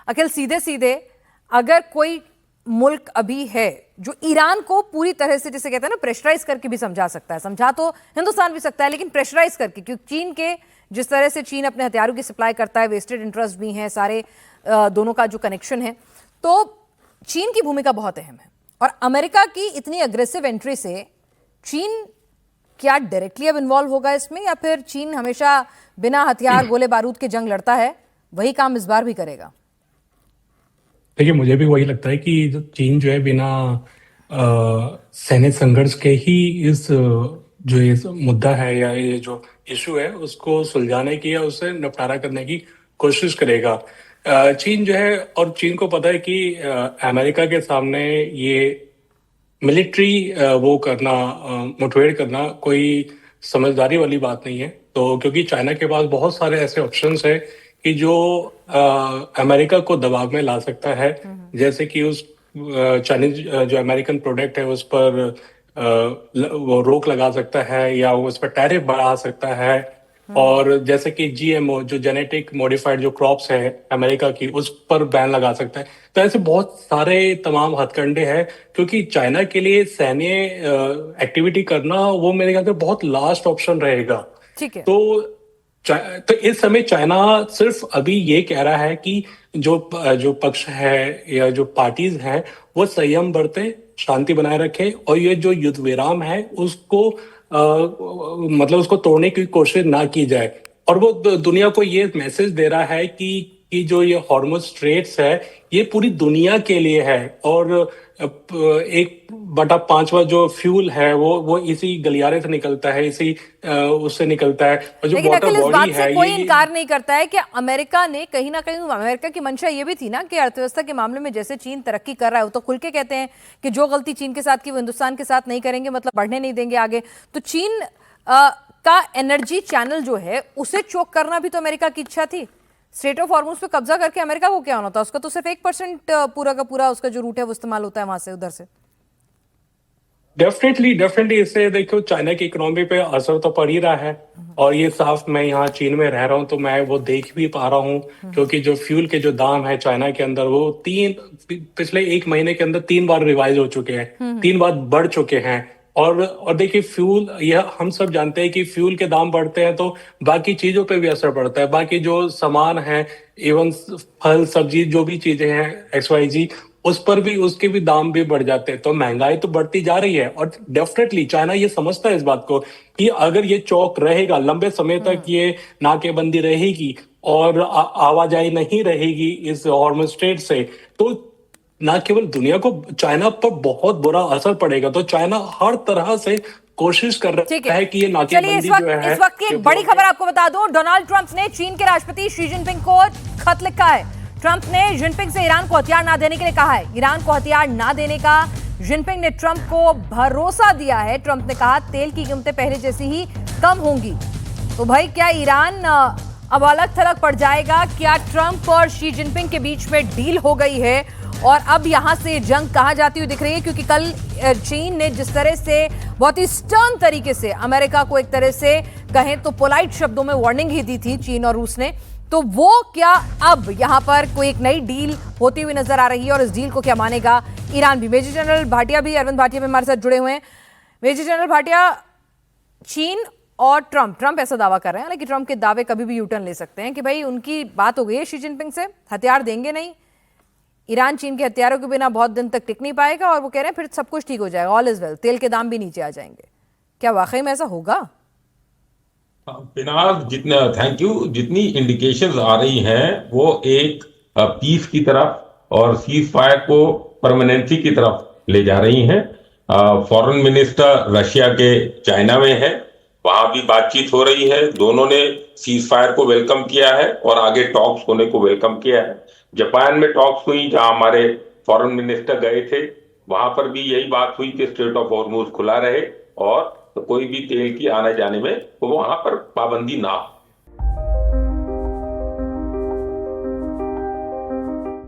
अखिल, सीधे सीधे अगर कोई मुल्क अभी है जो ईरान को पूरी तरह से, जिसे कहते हैं ना, प्रेशराइज करके भी समझा सकता है, समझा तो हिंदुस्तान भी सकता है लेकिन प्रेशराइज करके, क्योंकि चीन के जिस तरह से चीन अपने हथियारों की सप्लाई करता है, वेस्टेड इंटरेस्ट भी हैं सारे, दोनों का जो कनेक्शन है, तो चीन की भूमिका बहुत अहम है। और अमेरिका की इतनी अग्रेसिव एंट्री से चीन क्या डायरेक्टली अब इन्वॉल्व होगा इसमें, या फिर चीन हमेशा बिना हथियार गोले बारूद के जंग लड़ता है, वही काम इस बार भी करेगा? देखिए, मुझे भी वही लगता है कि जो चीन जो है बिना सैन्य संघर्ष के ही जो ये मुद्दा है या ये जो इशू है उसको सुलझाने की या उससे निपटारा करने की कोशिश करेगा। चीन जो है, और चीन को पता है कि अमेरिका के सामने ये मिलिट्री वो करना, मुठभेड़ करना कोई समझदारी वाली बात नहीं है। तो क्योंकि चाइना के पास बहुत सारे ऐसे ऑप्शंस है कि जो अमेरिका को दबाव में ला सकता है, जैसे कि उस चाइनीज जो अमेरिकन प्रोडक्ट है उस पर वो रोक लगा सकता है या उस पर टैरिफ बढ़ा सकता है। और जैसे कि जीएमओ, जो जेनेटिक मॉडिफाइड जो क्रॉप्स है अमेरिका की, उस पर बैन लगा सकता है। तो ऐसे बहुत सारे तमाम हथकंडे हैं, क्योंकि चाइना के लिए सैन्य एक्टिविटी करना वो मेरे ख्याल से बहुत लास्ट ऑप्शन रहेगा। ठीक है। तो इस समय चाइना सिर्फ अभी ये कह रहा है कि जो पक्ष है या जो पार्टीज हैं वो संयम बरते, शांति बनाए रखे, और ये जो युद्ध विराम है उसको मतलब उसको तोड़ने की कोशिश ना की जाए। और वो दुनिया को ये मैसेज दे रहा है कि जो ये हॉर्मुज स्ट्रेट्स है ये पूरी दुनिया के लिए है, और 1/5 जो फ्यूल है वो इसी गलियारे से निकलता है, इसी उससे निकलता है। और जो लेकिन वाटर अखिल, इस बात बॉडी से है कोई इनकार नहीं करता है कि अमेरिका ने कहीं ना कहीं, अमेरिका की मंशा ये भी थी ना कि अर्थव्यवस्था के मामले में जैसे चीन तरक्की कर रहा है, वो तो खुल के कहते हैं कि जो गलती चीन के साथ की वो हिंदुस्तान के साथ नहीं करेंगे, मतलब बढ़ने नहीं देंगे आगे। तो चीन का एनर्जी चैनल जो है उसे चोक करना भी तो अमेरिका की इच्छा थी। स्ट्रेट ऑफ हॉर्मुज पे कब्जा करके अमेरिका को क्या होना था? उसका तो सिर्फ 1% पूरा का पूरा उसका जो रूट है वो इस्तेमाल होता है वहां से, उधर से। डेफिनेटली इससे देखो चाइना की इकोनॉमी पे असर तो पड़ ही रहा है। और ये साफ, मैं यहाँ चीन में रह रहा हूँ तो मैं वो देख भी पा रहा हूँ, क्योंकि जो फ्यूल के जो दाम है चाइना के अंदर वो पिछले 1 महीने के अंदर 3 बार रिवाइज हो चुके हैं, 3 बार बढ़ चुके हैं। और देखिए, फ्यूल, यह हम सब जानते हैं कि फ्यूल के दाम बढ़ते हैं तो बाकी चीजों पे भी असर पड़ता है, बाकी जो सामान है, इवन फल सब्जी जो भी चीजें हैं XYZ, उस पर भी उसके भी दाम भी बढ़ जाते हैं। तो महंगाई तो बढ़ती जा रही है, और डेफिनेटली चाइना ये समझता है इस बात को कि अगर ये चौक रहेगा लंबे समय तक, ये नाकेबंदी रहेगी और आवाजाही नहीं रहेगी इस हॉर्मुज स्ट्रेट से, तो ना केवल दुनिया को, चाइना पर बहुत बुरा असर पड़ेगा। तो चाइना हर तरह से कोशिश कर रहा है कि ये नाकेबंदी जो है। इस वक्त की एक बड़ी खबर आपको बता दूं, डोनाल्ड ट्रंप ने चीन के राष्ट्रपति शी जिनपिंग को खत लिखा है। ट्रंप ने जिनपिंग से ईरान को हथियार ना देने के लिए कहा है। ईरान को हथियार ना देने का जिनपिंग ने ट्रंप को भरोसा दिया है। ट्रंप ने कहा तेल की कीमतें पहले जैसी ही कम होंगी। तो भाई, क्या ईरान अब अलग थलग पड़ जाएगा? क्या ट्रंप और शी जिनपिंग के बीच में डील हो गई है और अब यहां से जंग कहां जाती हुई दिख रही है? क्योंकि कल चीन ने जिस तरह से बहुत ही स्टर्न तरीके से अमेरिका को, एक तरह से कहें तो पोलाइट शब्दों में वार्निंग ही दी थी चीन और रूस ने, तो वो क्या अब यहां पर कोई एक नई डील होती हुई नजर आ रही है? और इस डील को क्या मानेगा ईरान भी? मेजर जनरल भाटिया भी, अरविंद भाटिया भी हमारे साथ जुड़े हुए हैं। मेजर जनरल भाटिया, चीन और ट्रंप ऐसा दावा कर रहे हैं, लेकिन ट्रंप के दावे कभी भी यूटर्न ले सकते हैं कि भाई उनकी बात हो गई है शी जिनपिंग से, हथियार देंगे नहीं, ईरान चीन के हथियारों के बिना बहुत दिन तक टिक नहीं पाएगा, और वो कह रहे हैं फिर सब कुछ ठीक हो जाएगा, ऑल इज वेल, तेल के दाम भी नीचे आ जाएंगे। क्या वाकई में ऐसा होगा? फिलहाल जितना, थैंक यू, जितनी इंडिकेशंस आ रही हैं वो एक पीस की तरफ और सीज फायर को परमानेंसी की तरफ ले जा रही हैं। फॉरेन मिनिस्टर रशिया के चाइना में है, वहां भी बातचीत हो रही है। दोनों ने सीज फायर को वेलकम किया है और आगे टॉक्स होने को वेलकम किया है। जापान में टॉक्स हुई जहां हमारे फॉरेन मिनिस्टर गए थे, वहां पर भी यही बात हुई कि स्ट्रेट ऑफ हॉर्मुज खुला रहे और तो कोई भी तेल की आने जाने में तो वहां पर पाबंदी ना हो।